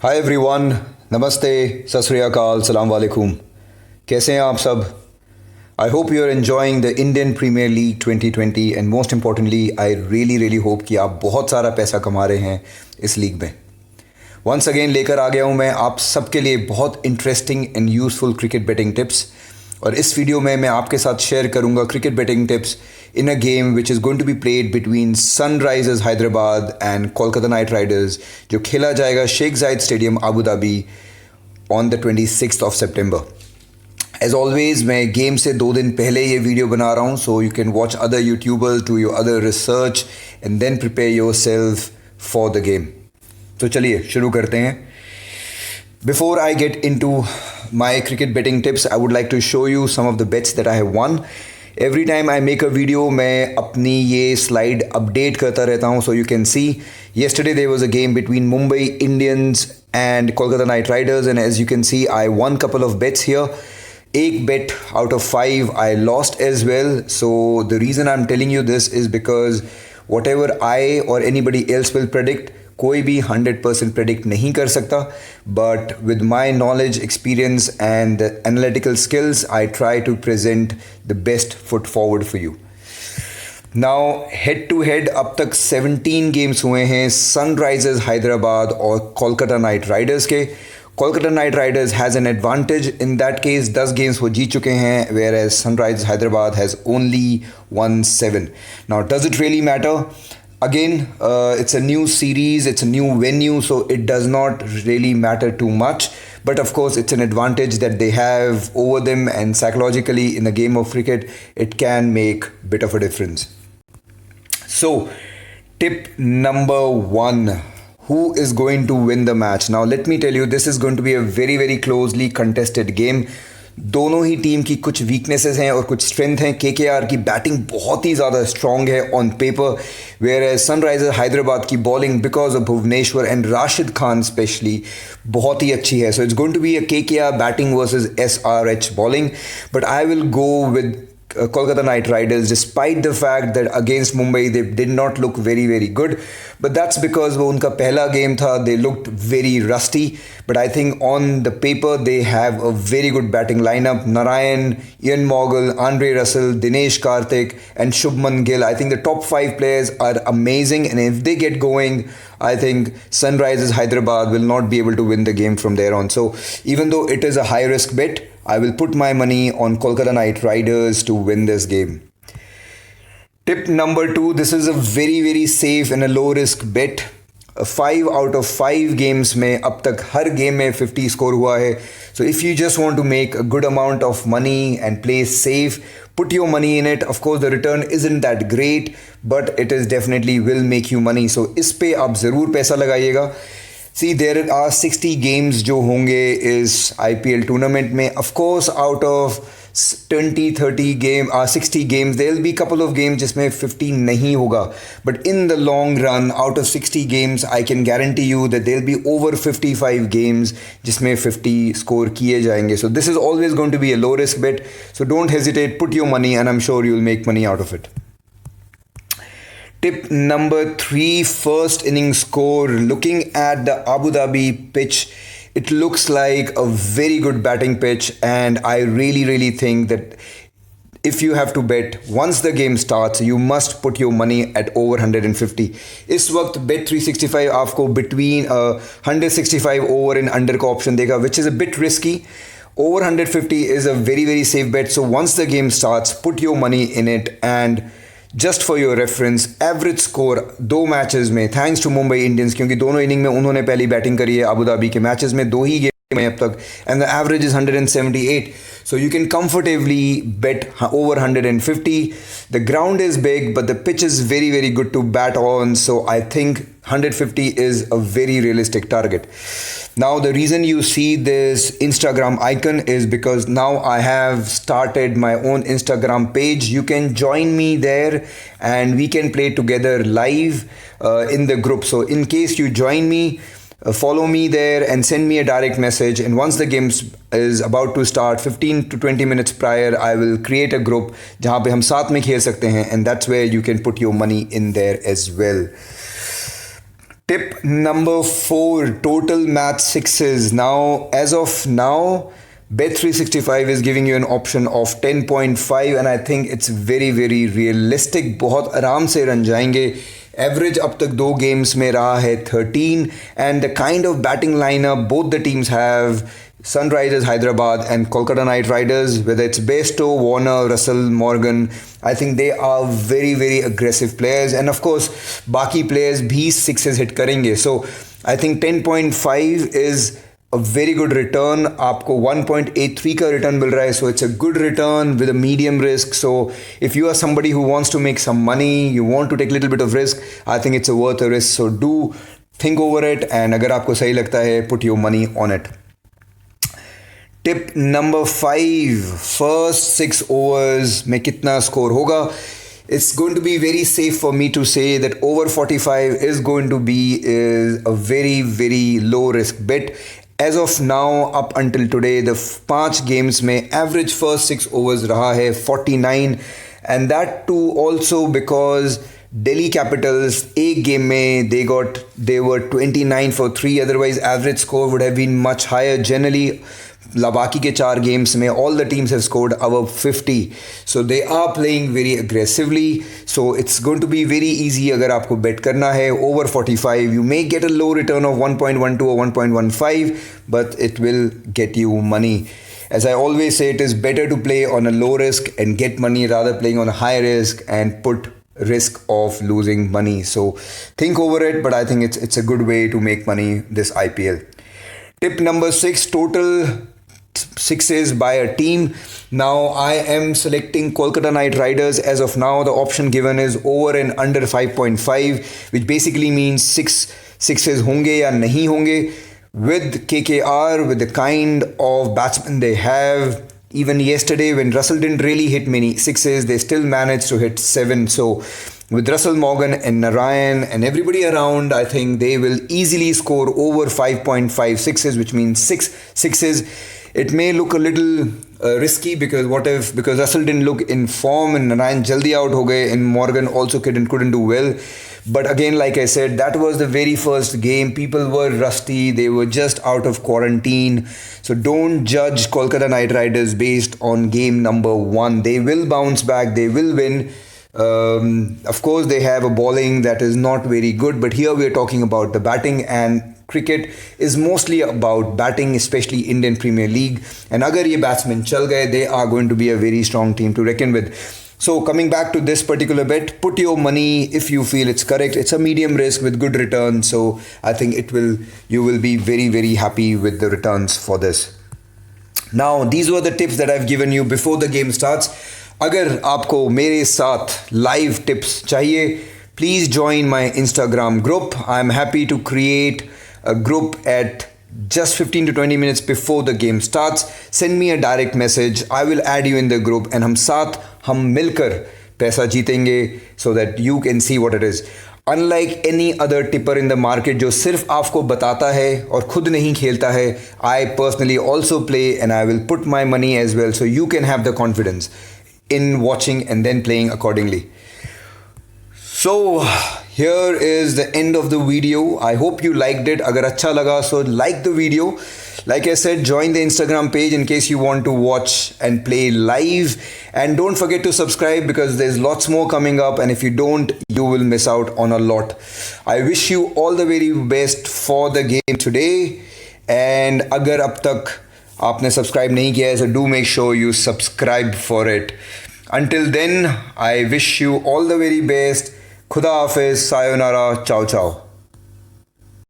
Hi everyone, नमस्ते, सत श्री अकाल, सलाम वालेकुम। कैसे हैं आप सब? I hope you are enjoying the Indian Premier League 2020 and most importantly I really hope कि आप बहुत सारा पैसा कमा रहे हैं इस लीग में। वंस अगेन लेकर आ गया हूं मैं आप सबके लिए बहुत interesting and useful cricket betting tips. और इस वीडियो में मैं आपके साथ शेयर करूंगा cricket betting tips in a game which is going to be played between Sunrisers Hyderabad and Kolkata Knight Riders, जो खेला जाएगा Sheikh Zayed stadium Abu Dhabi on the 26th of September। As always मैं game से 2 दिन पहले ये video बना रहा हूँ, so you can watch other YouTubers, do your other research and then prepare yourself for the game. तो चलिए शुरू करते हैं। Before I get into my cricket betting tips, I would like to show you some of the bets that I have won. Every time I make a video, मैं अपनी ये slide update करता रहता हूँ, so you can see. Yesterday there was a game between Mumbai Indians and Kolkata Knight Riders, and as you can see, I won couple of bets here. एक bet out of 5 I lost as well. So the reason I'm telling you this is because whatever I or anybody else will predict, कोई भी 100% predict नहीं कर सकता, but with my knowledge, experience and analytical skills I try to present the best foot forward for you. Now head to head अब तक 17 games हुए हैं Sunrisers Hyderabad और कोलकाता नाइट राइडर्स के। Kolkata Knight Riders has an advantage in that case, 10 games वो जीत चुके हैं, whereas Sunrisers Hyderabad has only won 7। Now does it really matter? Again, it's a new series, it's a new venue, so it does not really matter too much. But of course, it's an advantage that they have over them, and psychologically in the game of cricket, it can make a bit of a difference. So, tip number 1. Who is going to win the match? Now, let me tell you, this is going to be a very closely contested game. दोनों ही team की कुछ weaknesses हैं और कुछ strength हैं। KKR की batting बहुत ही ज़्यादा स्ट्रॉन्ग है on paper, whereas Sunriser Hyderabad की bowling because of Bhuvneshwar and Rashid Khan specially बहुत ही अच्छी है। So it's going to be a KKR batting versus SRH bowling, but I will go with Kolkata Knight Riders, despite the fact that against Mumbai they did not look very good, but that's because वो उनका पहला game था, they looked very rusty, but I think on the paper they have a very good batting lineup. Narayan, Ian Morgan, Andre Russell, Dinesh Karthik and Shubman Gill. I think the top 5 players are amazing, and if they get going, I think Sunrisers Hyderabad will not be able to win the game from there on. So even though it is a high risk bet, I will put my money on Kolkata Knight Riders to win this game. Tip number 2, this is a very safe and a low risk bet. 5 out of 5 games में अब तक हर game में 50 score हुआ है। So if you just want to make a good amount of money and play safe, put your money in it. Of course the return isn't that great, but it is definitely will make you money. So इस पे आप ज़रूर पैसा लगाइएगा। See, there are 60 games जो होंगे इस IPL tournament में। Of course, out of 20-30 game 60 games, there will be couple of games जिसमें 50 नहीं होगा। But in the long run, out of 60 games, I can guarantee you that there will be over 55 games जिसमें 50 score किए जाएंगे। So this is always going to be a low risk bet. So don't hesitate, put your money, and I'm sure you'll make money out of it. Tip number 3, first inning score. Looking at the Abu Dhabi pitch, it looks like a very good batting pitch, and I really think that if you have to bet once the game starts, you must put your money at over 150. इस वक्त bet 365 आपको between 165 over and under का option देगा, which is a bit risky. Over 150 is a very safe bet. So once the game starts, put your money in it. And just for your reference, average score 2 matches में, thanks to Mumbai Indians, क्योंकि दोनों inning में उन्होंने पहली batting करी है Abu Dhabi के matches में, 2 ही गेम में अब तक, and the average is 178. So you can comfortably bet over 150. The ground is big, but the pitch is very good to bat on. So I think 150 is a very realistic target. Now the reason you see this Instagram icon is because now I have started my own Instagram page. You can join me there and we can play together live in the group. So in case you join me, follow me there and send me a direct message, and once the game is about to start 15 to 20 minutes prior, I will create a group जहाँ पे हम साथ में खेल सकते हैं, and that's where you can put your money in there as well. Tip number 4, total match sixes. Now, as of now, Bet365 is giving you an option of 10.5 and I think it's very very realistic. बहुत आराम से run जाएंगे. Average अब तक दो games में रहा है 13 and the kind of batting lineup both the teams have, Sunrisers Hyderabad and Kolkata Knight Riders, whether it's Bairstow, Warner, Russell, Morgan, I think they are very very aggressive players and of course बाकी players भी sixes hit करेंगे. So I think 10.5 is a very good return. आपको 1.83 का return मिल रहा है, so it's a good return with a medium risk. So if you are somebody who wants to make some money, you want to take a little bit of risk, I think it's a worth a risk. So do think over it and अगर आपको सही लगता है, put your money on it. Tip number 5, first 6 overs में कितना score होगा? It's going to be very safe for me to say that over 45 is going to be a very very low risk bet. As of now, up until today, the 5 games में average first 6 overs रहा है 49 and that too also because Delhi Capitals एक game में they were 29 for 3, otherwise average score would have been much higher. Generally बाकी के 4 games में all the teams have scored above 50, so they are playing very aggressively. So it's going to be very easy अगर आपको bet करना है over 45. You may get a low return of 1.12 or 1.15, but it will get you money. As I always say, it is better to play on a low risk and get money rather playing on a high risk and put risk of losing money. So think over it, but I think it's a good way to make money this IPL. Tip number 6, total sixes by a team. Now I am selecting Kolkata Knight Riders. As of now, the option given is over and under 5.5, which basically means 6 sixes होंगे या नहीं होंगे. With KKR, with the kind of batsmen they have, even yesterday when Russell didn't really hit many sixes, they still managed to hit 7. So with Russell, Morgan and Narayan and everybody around, I think they will easily score over 5.5 sixes, which means 6 sixes. It may look a little risky because because Russell didn't look in form and Narayan jaldi out ho gaye and Morgan also couldn't do well. But again, like I said, that was the very first game. People were rusty. They were just out of quarantine. So don't judge Kolkata Knight Riders based on game number 1. They will bounce back. They will win. Of course, they have a bowling that is not very good. But here we are talking about the batting, and cricket is mostly about batting, especially Indian Premier League. And agar ye batsmen chal gaye, they are going to be a very strong team to reckon with. So coming back to this particular bet, put your money if you feel it's correct. It's a medium risk with good return. So I think you will be very very happy with the returns for this. Now these were the tips that I've given you before the game starts. अगर आपको मेरे साथ live tips चाहिए, please join my Instagram group. I'm happy to create a group at just 15 to 20 minutes before the game starts. Send me a direct message. I will add you in the group and हम मिलकर पैसा जीतेंगे so that you can see what it is. Unlike any other tipper in the market जो सिर्फ आपको बताता है और खुद नहीं खेलता है, I personally also play and I will put my money as well, so you can have the confidence in watching and then playing accordingly. So here is the end of the video. I hope you liked it. अगर अच्छा लगा so like the video. Like I said, join the Instagram page in case you want to watch and play live. And don't forget to subscribe because there's lots more coming up. And if you don't, you will miss out on a lot. I wish you all the very best for the game today. And अगर अब तक आपने subscribe नहीं किया है, so do make sure you subscribe for it. Until then, I wish you all the very best. Khuda Hafiz, sayonara, ciao ciao.